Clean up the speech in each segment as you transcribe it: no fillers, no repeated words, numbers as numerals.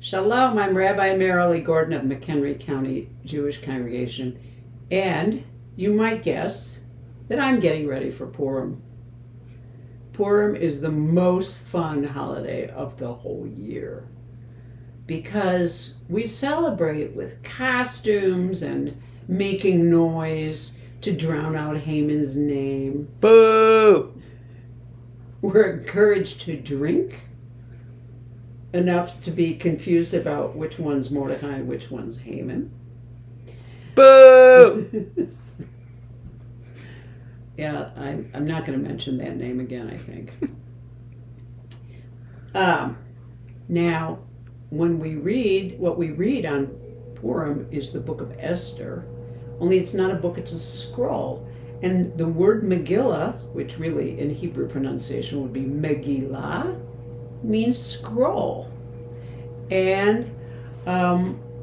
Shalom, I'm Rabbi Marilee Gordon of McHenry County Jewish Congregation, and you might guess that I'm getting ready for Purim. Purim is the most fun holiday of the whole year because we celebrate with costumes and making noise to drown out Haman's name. Boo! We're encouraged to drink enough to be confused about which one's Mordecai and which one's Haman. Boo! Yeah, I'm not going to mention that name again, I think. Now, when we read, what we read on Purim is the book of Esther, only it's not a book, it's a scroll. And the word Megillah, which really in Hebrew pronunciation would be Megillah, means scroll. And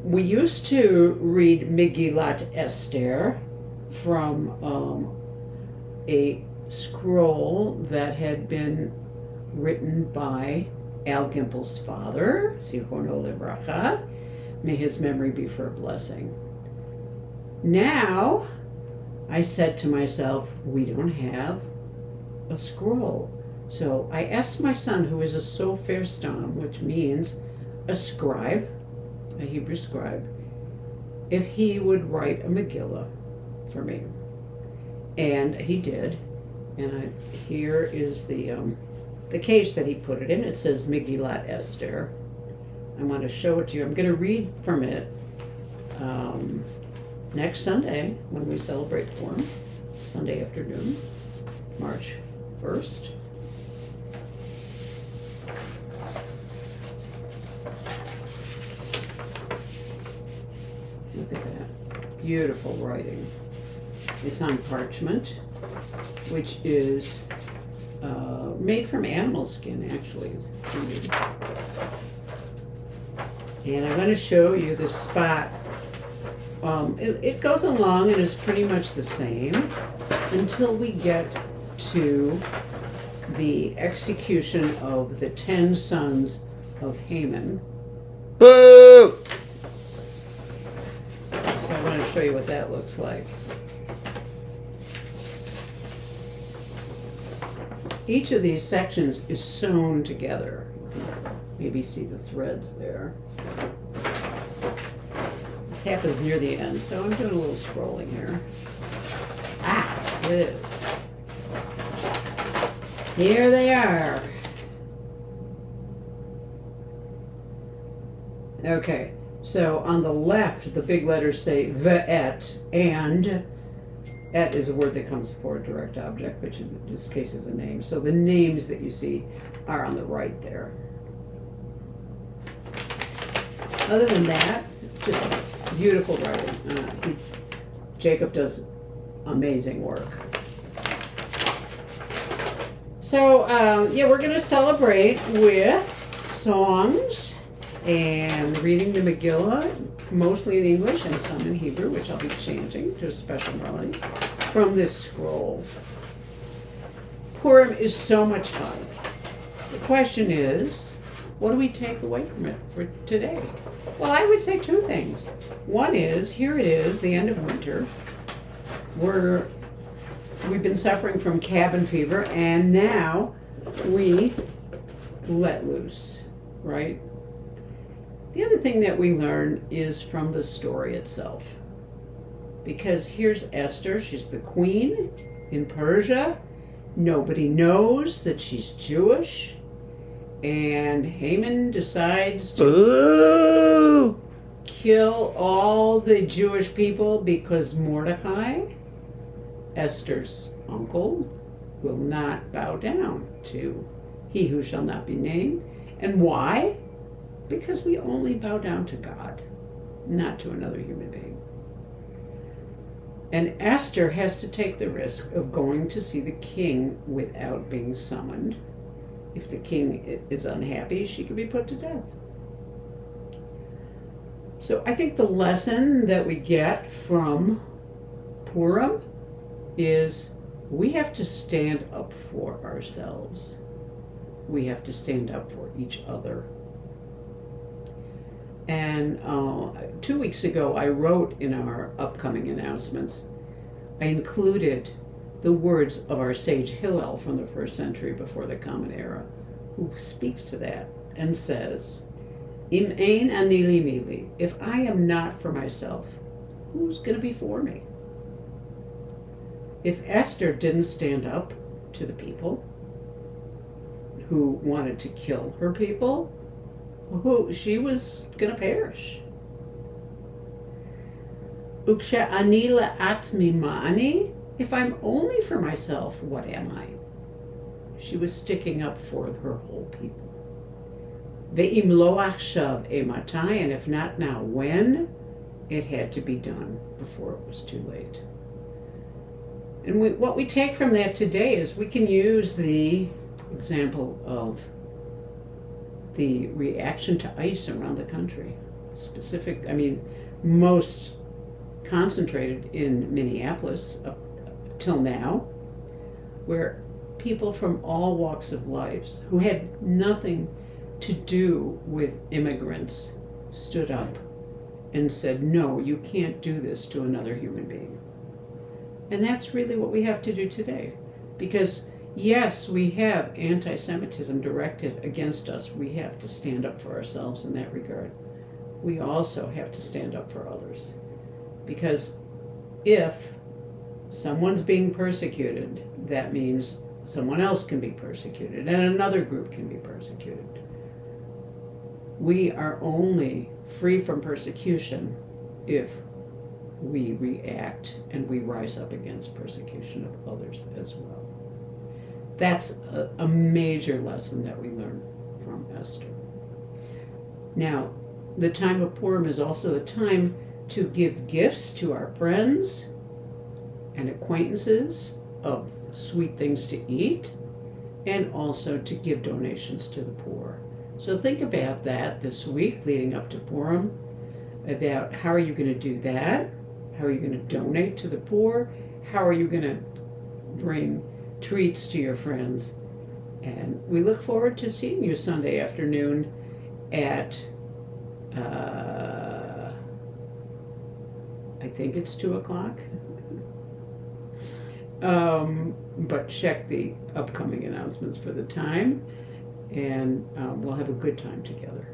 we used to read Megillat Esther from a scroll that had been written by Al Gimpel's father, Zichrono Livracha. May his memory be for a blessing. Now, I said to myself, we don't have a scroll. So I asked my son, who is a sofer stam, which means a scribe, a Hebrew scribe, if he would write a Megillah for me. And he did. And here is the case that he put it in. It says Megillat Esther. I want to show it to you. I'm going to read from it next Sunday when we celebrate Purim, Sunday afternoon, March 1st. Look at that. Beautiful writing. It's on parchment, which is made from animal skin, actually. And I'm going to show you the spot. It goes along and is pretty much the same until we get to the execution of the 10 sons of Haman. Boo! So I want to show you what that looks like. Each of these sections is sewn together. Maybe see the threads there. This happens near the end, so I'm doing a little scrolling here. Here it is. Here they are. Okay, so on the left, the big letters say ve'et, and et is a word that comes before a direct object, which in this case is a name. So the names that you see are on the right there. Other than that, just beautiful writing. Jacob does amazing work. So, yeah, we're going to celebrate with songs and reading the Megillah, mostly in English and some in Hebrew, which I'll be changing to a special melody, from this scroll. Purim is so much fun. The question is, what do we take away from it for today? Well, I would say two things. One is, here it is, the end of winter. We've been suffering from cabin fever, and now we let loose, right? The other thing that we learn is from the story itself. Because here's Esther, she's the queen in Persia. Nobody knows that she's Jewish. And Haman decides to kill all the Jewish people because Mordecai, Esther's uncle, will not bow down to he who shall not be named. And why? Because we only bow down to God, not to another human being. And Esther has to take the risk of going to see the king without being summoned. If the king is unhappy, she could be put to death. So I think the lesson that we get from Purim is we have to stand up for ourselves. We have to stand up for each other. And 2 weeks ago, I wrote in our upcoming announcements, I included the words of our sage Hillel from the first century before the Common Era, who speaks to that and says, Im ein ani li mili, if I am not for myself, who's going to be for me? If Esther didn't stand up to the people who wanted to kill her people, she was going to perish. Uksha ani la'atzmi ma'ani, if I'm only for myself, what am I? She was sticking up for her whole people. Ve'im lo achshav ematai, and if not now, when? It had to be done before it was too late. And what we take from that today is we can use the example of the reaction to ice around the country. Most concentrated in Minneapolis up till now, where people from all walks of life who had nothing to do with immigrants stood up and said, no, you can't do this to another human being. And that's really what we have to do today. Because yes, we have anti-Semitism directed against us. We have to stand up for ourselves in that regard. We also have to stand up for others. Because if someone's being persecuted, that means someone else can be persecuted and another group can be persecuted. We are only free from persecution if we react and we rise up against persecution of others as well. That's a major lesson that we learn from Esther. Now, the time of Purim is also the time to give gifts to our friends and acquaintances of sweet things to eat, and also to give donations to the poor. So think about that this week leading up to Purim, about how are you going to do that? How are you going to donate to the poor? How are you going to bring treats to your friends? And we look forward to seeing you Sunday afternoon at, I think it's 2:00. But check the upcoming announcements for the time, and we'll have a good time together.